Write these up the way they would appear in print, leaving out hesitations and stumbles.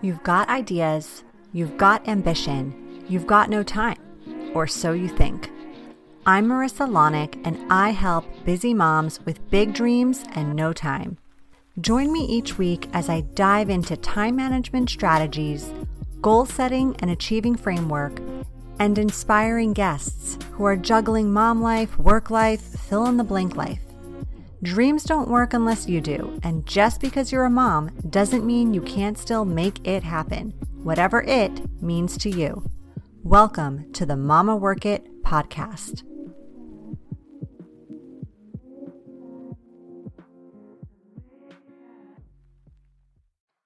You've got ideas, you've got ambition, you've got no time, or so you think. I'm Marissa Lonick, and I help busy moms with big dreams and no time. Join me each week as I dive into time management strategies, goal setting and achieving framework, and inspiring guests who are juggling mom life, work life, fill in the blank life. Dreams don't work unless you do, and just because you're a mom doesn't mean you can't still make it happen, whatever it means to you. Welcome to the Mama Work It podcast.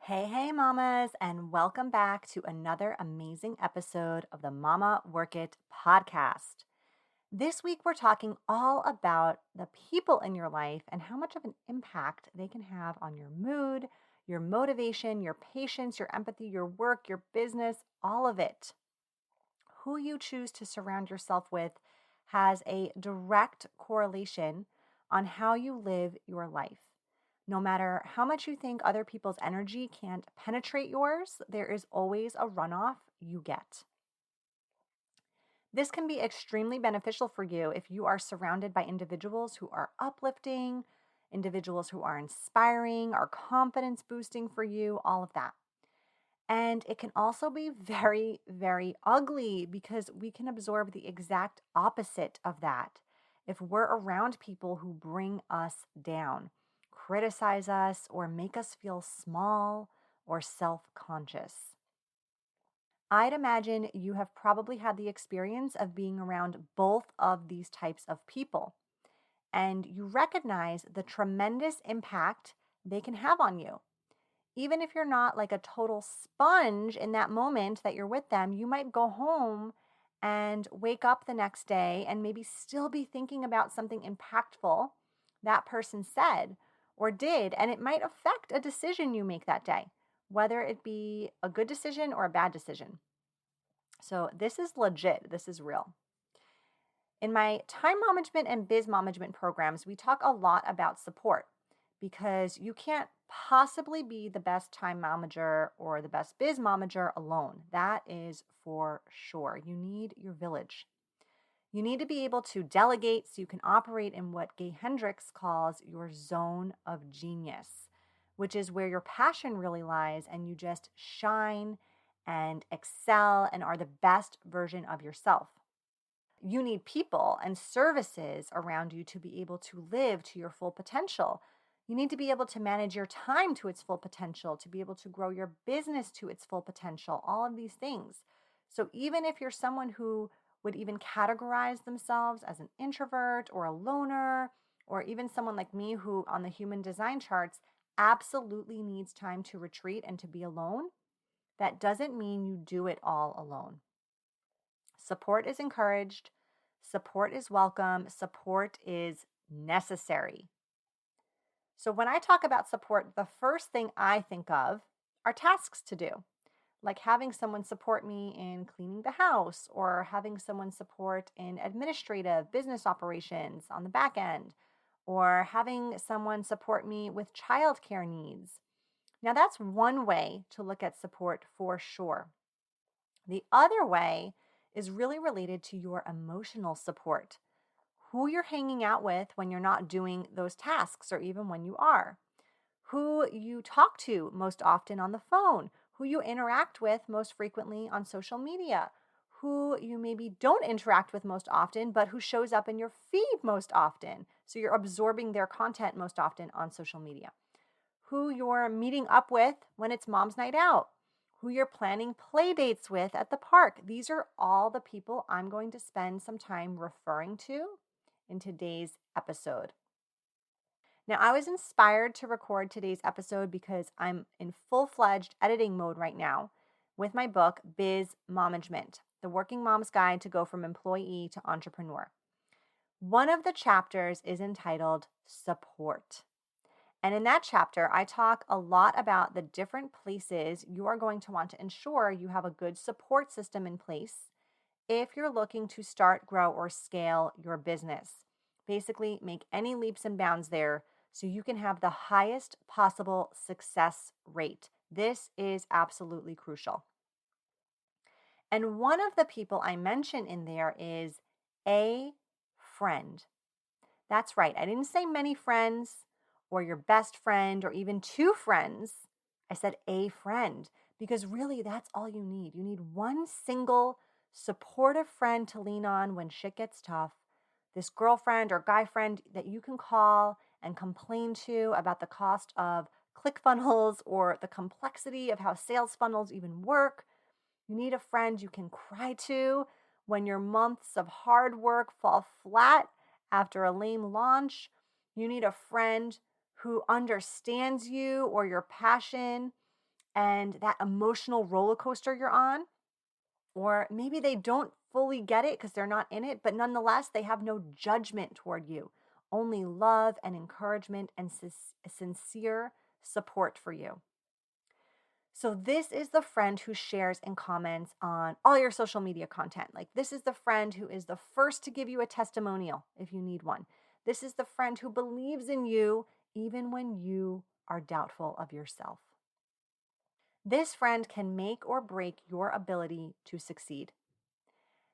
Hey mamas, and welcome back to another amazing episode of the Mama Work It podcast. This week, we're talking all about the people in your life and how much of an impact they can have on your mood, your motivation, your patience, your empathy, your work, your business, all of it. Who you choose to surround yourself with has a direct correlation on how you live your life. No matter how much you think other people's energy can't penetrate yours, there is always a runoff you get. This can be extremely beneficial for you if you are surrounded by individuals who are uplifting, individuals who are inspiring, are confidence boosting for you, all of that. And it can also be very, very ugly because we can absorb the exact opposite of that if we're around people who bring us down, criticize us, or make us feel small or self-conscious. I'd imagine you have probably had the experience of being around both of these types of people, and you recognize the tremendous impact they can have on you. Even if you're not like a total sponge in that moment that you're with them, you might go home and wake up the next day and maybe still be thinking about something impactful that person said or did, and it might affect a decision you make that day, whether it be a good decision or a bad decision. So this is legit. This is real. In my time management and biz management programs, we talk a lot about support because you can't possibly be the best time manager or the best biz manager alone. That is for sure. You need your village. You need to be able to delegate so you can operate in what Gay Hendricks calls your zone of genius, which is where your passion really lies and you just shine and excel and are the best version of yourself. You need people and services around you to be able to live to your full potential. You need to be able to manage your time to its full potential, to be able to grow your business to its full potential, all of these things. So even if you're someone who would even categorize themselves as an introvert or a loner, or even someone like me who on the human design charts absolutely needs time to retreat and to be alone, that doesn't mean you do it all alone. Support is encouraged. Support is welcome. Support is necessary. So when I talk about support, the first thing I think of are tasks to do, like having someone support me in cleaning the house or having someone support in administrative business operations on the back end, or having someone support me with childcare needs. Now, that's one way to look at support for sure. The other way is really related to your emotional support, who you're hanging out with when you're not doing those tasks or even when you are, who you talk to most often on the phone, who you interact with most frequently on social media, who you maybe don't interact with most often, but who shows up in your feed most often. So you're absorbing their content most often on social media, who you're meeting up with when it's mom's night out, who you're planning play dates with at the park. These are all the people I'm going to spend some time referring to in today's episode. Now, I was inspired to record today's episode because I'm in full-fledged editing mode right now with my book, Biz Management, The Working Mom's Guide to Go from Employee to Entrepreneur. One of the chapters is entitled Support. And in that chapter, I talk a lot about the different places you are going to want to ensure you have a good support system in place if you're looking to start, grow, or scale your business. Basically, make any leaps and bounds there so you can have the highest possible success rate. This is absolutely crucial. And one of the people I mentioned in there is a friend. That's right. I didn't say many friends or your best friend or even two friends. I said a friend because really that's all you need. You need one single supportive friend to lean on when shit gets tough. This girlfriend or guy friend that you can call and complain to about the cost of ClickFunnels or the complexity of how sales funnels even work. You need a friend you can cry to when your months of hard work fall flat after a lame launch. You need a friend who understands you or your passion and that emotional roller coaster you're on. Or maybe they don't fully get it because they're not in it, but nonetheless, they have no judgment toward you, only love and encouragement and sincere support for you. So this is the friend who shares and comments on all your social media content. Like this is the friend who is the first to give you a testimonial if you need one. This is the friend who believes in you even when you are doubtful of yourself. This friend can make or break your ability to succeed.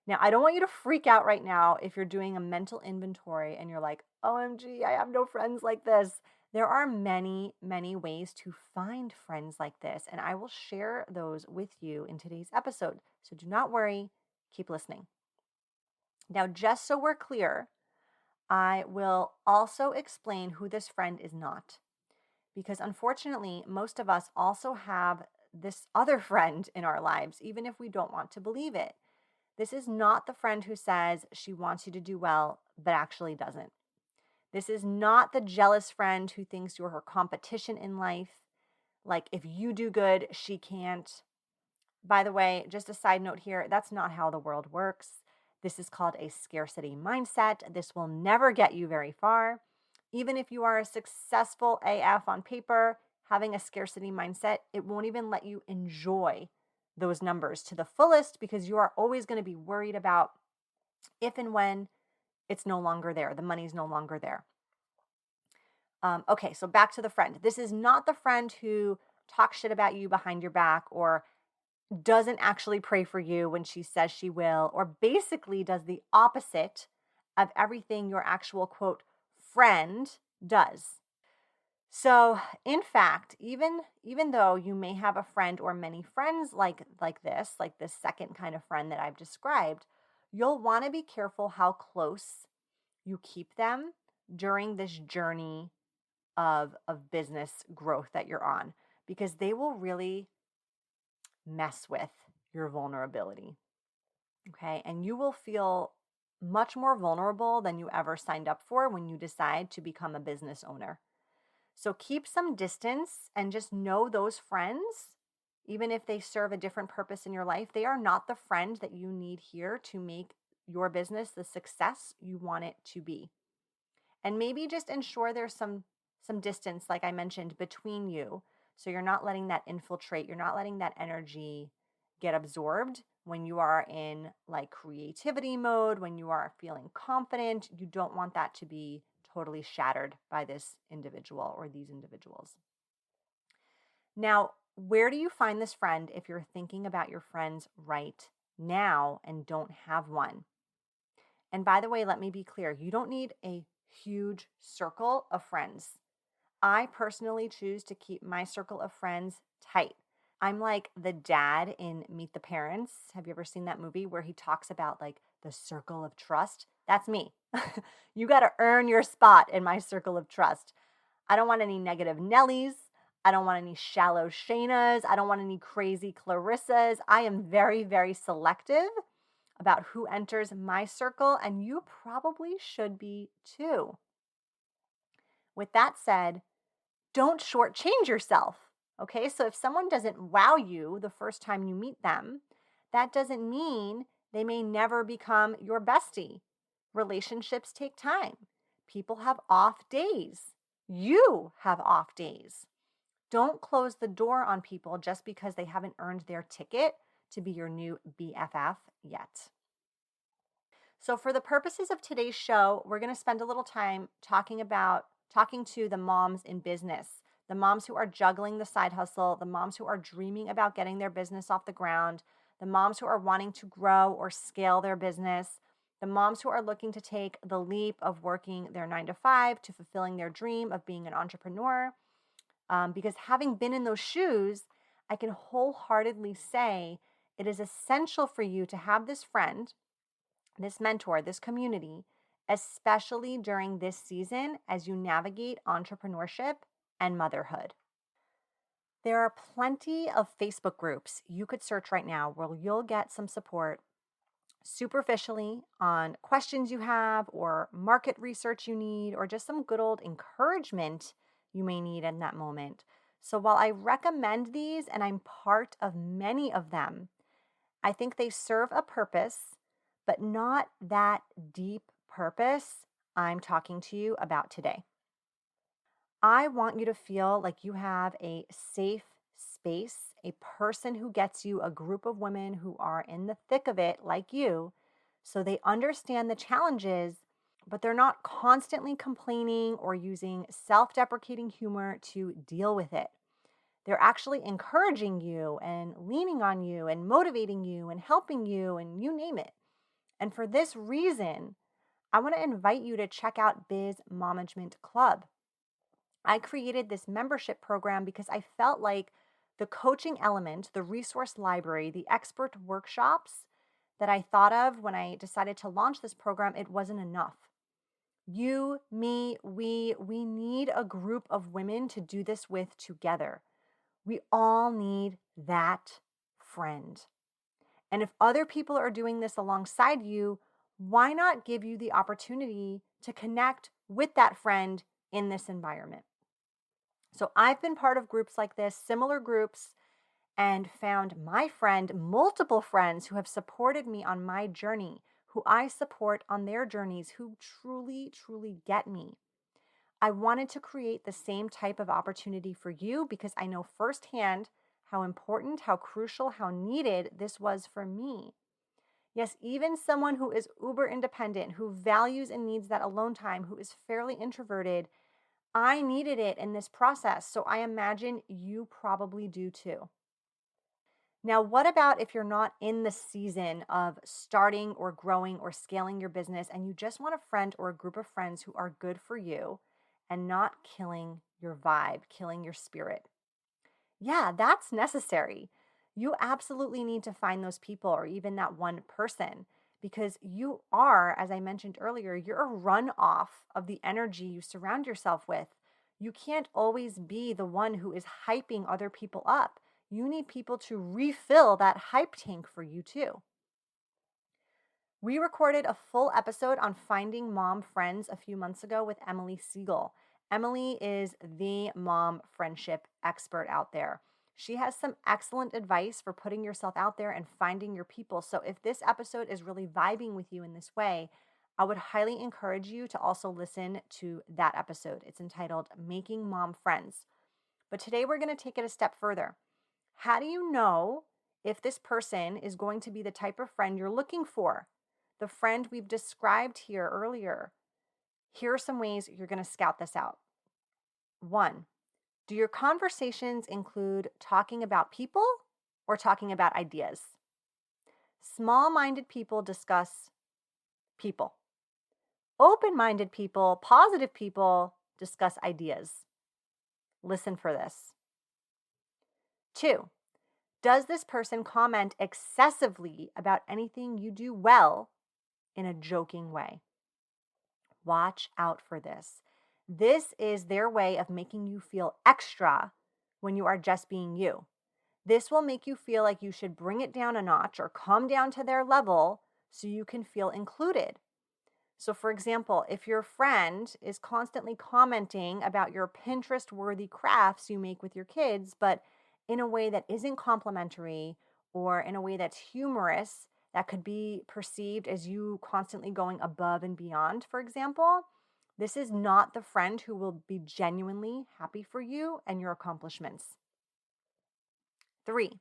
Now, I don't want you to freak out right now if you're doing a mental inventory and you're like, OMG, I have no friends like this. There are many, many ways to find friends like this, and I will share those with you in today's episode. So do not worry, keep listening. Now, just so we're clear, I will also explain who this friend is not, because unfortunately, most of us also have this other friend in our lives, even if we don't want to believe it. This is not the friend who says she wants you to do well, but actually doesn't. This is not the jealous friend who thinks you're her competition in life. Like if you do good, she can't. By the way, just a side note here, that's not how the world works. This is called a scarcity mindset. This will never get you very far. Even if you are a successful AF on paper, having a scarcity mindset, it won't even let you enjoy those numbers to the fullest because you are always going to be worried about if and when it's no longer there, the money's no longer there. Okay, so back to the friend. This is not the friend who talks shit about you behind your back or doesn't actually pray for you when she says she will, or basically does the opposite of everything your actual quote friend does. So, in fact, even though you may have a friend or many friends like this second kind of friend that I've described, you'll want to be careful how close you keep them during this journey of business growth that you're on, because they will really mess with your vulnerability. Okay? And you will feel much more vulnerable than you ever signed up for when you decide to become a business owner. So keep some distance and just know those friends, even if they serve a different purpose in your life, they are not the friend that you need here to make your business the success you want it to be. And maybe just ensure there's some distance, like I mentioned, between you. So you're not letting that infiltrate, you're not letting that energy get absorbed when you are in like creativity mode, when you are feeling confident. You don't want that to be totally shattered by this individual or these individuals. Now, where do you find this friend if you're thinking about your friends right now and don't have one? And by the way, let me be clear, you don't need a huge circle of friends. I personally choose to keep my circle of friends tight. I'm like the dad in Meet the Parents. Have you ever seen that movie where he talks about like the circle of trust? That's me. You got to earn your spot in my circle of trust. I don't want any negative Nellies. I don't want any shallow Shaynas. I don't want any crazy Clarissas. I am very, very selective about who enters my circle, and you probably should be too. With that said, don't shortchange yourself. Okay, so if someone doesn't wow you the first time you meet them, that doesn't mean they may never become your bestie. Relationships take time. People have off days. You have off days. Don't close the door on people just because they haven't earned their ticket to be your new BFF yet. So for the purposes of today's show, we're going to spend a little time talking to the moms in business the moms who are juggling the side hustle, the moms who are dreaming about getting their business off the ground, the moms who are wanting to grow or scale their business, the moms who are looking to take the leap of working their 9 to 5 to fulfilling their dream of being an entrepreneur. Because having been in those shoes, I can wholeheartedly say it is essential for you to have this friend, this mentor, this community, especially during this season as you navigate entrepreneurship and motherhood. There are plenty of Facebook groups you could search right now where you'll get some support superficially on questions you have or market research you need or just some good old encouragement you may need in that moment. So while I recommend these and I'm part of many of them, I think they serve a purpose, but not that deep purpose I'm talking to you about today. I want you to feel like you have a safe space, a person who gets you, a group of women who are in the thick of it like you, so they understand the challenges, but they're not constantly complaining or using self deprecating humor to deal with it. They're actually encouraging you and leaning on you and motivating you and helping you and you name it. And for this reason, I want to invite you to check out Biz Momagement Club. I created this membership program because I felt like the coaching element, the resource library, the expert workshops that I thought of when I decided to launch this program, it wasn't enough. You, me, we need a group of women to do this with together. We all need that friend. And if other people are doing this alongside you, why not give you the opportunity to connect with that friend in this environment? So I've been part of groups like this, similar groups, and found my friend, multiple friends who have supported me on my journey, who I support on their journeys, who truly, truly get me. I wanted to create the same type of opportunity for you because I know firsthand how important, how crucial, how needed this was for me. Yes, even someone who is uber independent, who values and needs that alone time, who is fairly introverted, I needed it in this process. So I imagine you probably do too. Now, what about if you're not in the season of starting or growing or scaling your business and you just want a friend or a group of friends who are good for you and not killing your vibe, killing your spirit? Yeah, that's necessary. You absolutely need to find those people or even that one person because you are, as I mentioned earlier, you're a runoff of the energy you surround yourself with. You can't always be the one who is hyping other people up. You need people to refill that hype tank for you too. We recorded a full episode on finding mom friends a few months ago with Emily Siegel. Emily is the mom friendship expert out there. She has some excellent advice for putting yourself out there and finding your people. So if this episode is really vibing with you in this way, I would highly encourage you to also listen to that episode. It's entitled Making Mom Friends. But today we're going to take it a step further. How do you know if this person is going to be the type of friend you're looking for? The friend we've described here earlier. Here are some ways you're going to scout this out. 1, do your conversations include talking about people or talking about ideas? Small-minded people discuss people. Open-minded people, positive people discuss ideas. Listen for this. 2, does this person comment excessively about anything you do well in a joking way? Watch out for this. This is their way of making you feel extra when you are just being you. This will make you feel like you should bring it down a notch or come down to their level so you can feel included. So, for example, if your friend is constantly commenting about your Pinterest-worthy crafts you make with your kids, but in a way that isn't complimentary or in a way that's humorous, that could be perceived as you constantly going above and beyond, for example, this is not the friend who will be genuinely happy for you and your accomplishments. 3,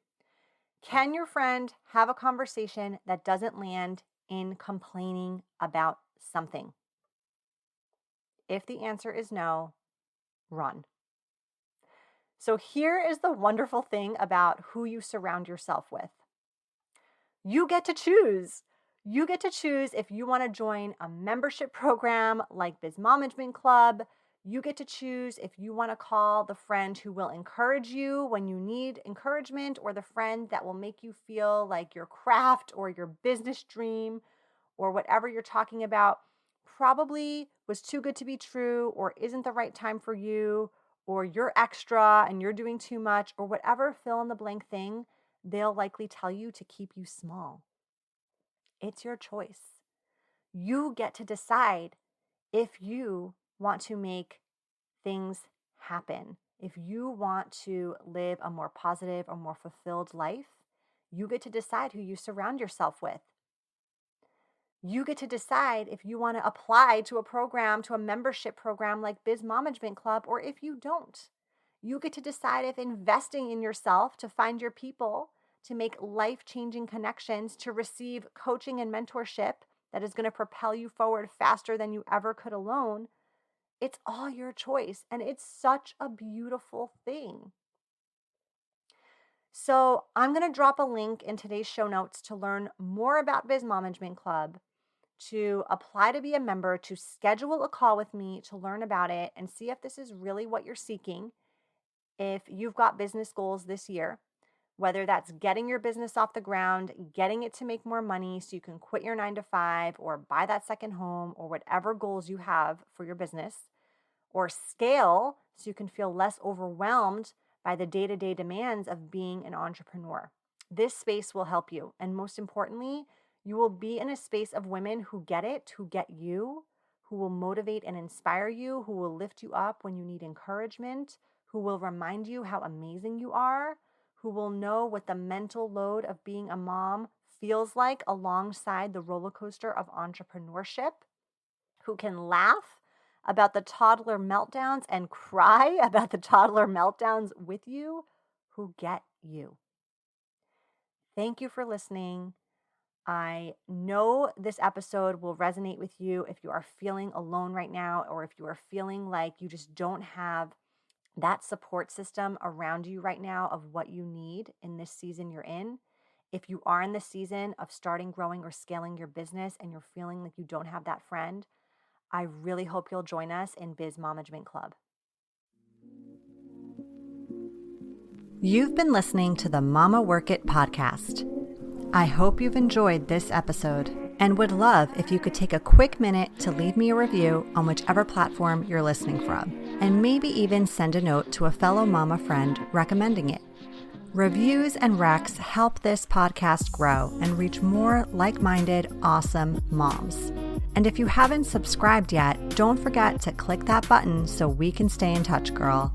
can your friend have a conversation that doesn't land in complaining about something? If the answer is no, run. So here is the wonderful thing about who you surround yourself with. You get to choose. You get to choose if you want to join a membership program like Biz Management Club. You get to choose if you want to call the friend who will encourage you when you need encouragement, or the friend that will make you feel like your craft or your business dream or whatever you're talking about probably was too good to be true, or isn't the right time for you, or you're extra and you're doing too much, or whatever fill in the blank thing they'll likely tell you to keep you small. It's your choice. You get to decide if you want to make things happen. If you want to live a more positive or more fulfilled life, you get to decide who you surround yourself with. You get to decide if you want to apply to a program, to a membership program like Biz Management Club, or if you don't. You get to decide if investing in yourself to find your people, to make life-changing connections, to receive coaching and mentorship that is going to propel you forward faster than you ever could alone. It's all your choice, and it's such a beautiful thing. So I'm going to drop a link in today's show notes to learn more about Biz Management Club, to apply to be a member, to schedule a call with me to learn about it and see if this is really what you're seeking. If you've got business goals this year, whether that's getting your business off the ground, getting it to make more money so you can quit your 9-to-5 or buy that second home, or whatever goals you have for your business, or scale so you can feel less overwhelmed by the day-to-day demands of being an entrepreneur. This space will help you. And most importantly, you will be in a space of women who get it, who get you, who will motivate and inspire you, who will lift you up when you need encouragement, who will remind you how amazing you are, who will know what the mental load of being a mom feels like alongside the roller coaster of entrepreneurship, who can laugh about the toddler meltdowns and cry about the toddler meltdowns with you, who get you. Thank you for listening. I know this episode will resonate with you if you are feeling alone right now, or if you are feeling like you just don't have that support system around you right now of what you need in this season you're in. If you are in the season of starting, growing, or scaling your business and you're feeling like you don't have that friend, I really hope you'll join us in Biz Management Club. You've been listening to the Mama Work It podcast. I hope you've enjoyed this episode and would love if you could take a quick minute to leave me a review on whichever platform you're listening from, and maybe even send a note to a fellow mama friend recommending it. Reviews and recs help this podcast grow and reach more like-minded, awesome moms. And if you haven't subscribed yet, don't forget to click that button so we can stay in touch, girl.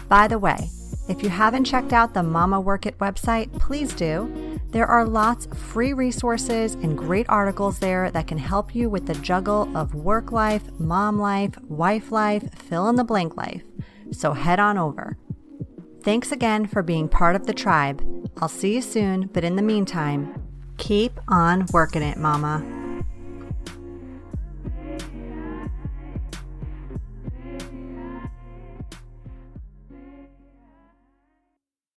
By the way, if you haven't checked out the Mama Work It website, please do. There are lots of free resources and great articles there that can help you with the juggle of work life, mom life, wife life, fill in the blank life. So head on over. Thanks again for being part of the tribe. I'll see you soon, but in the meantime, keep on working it, mama.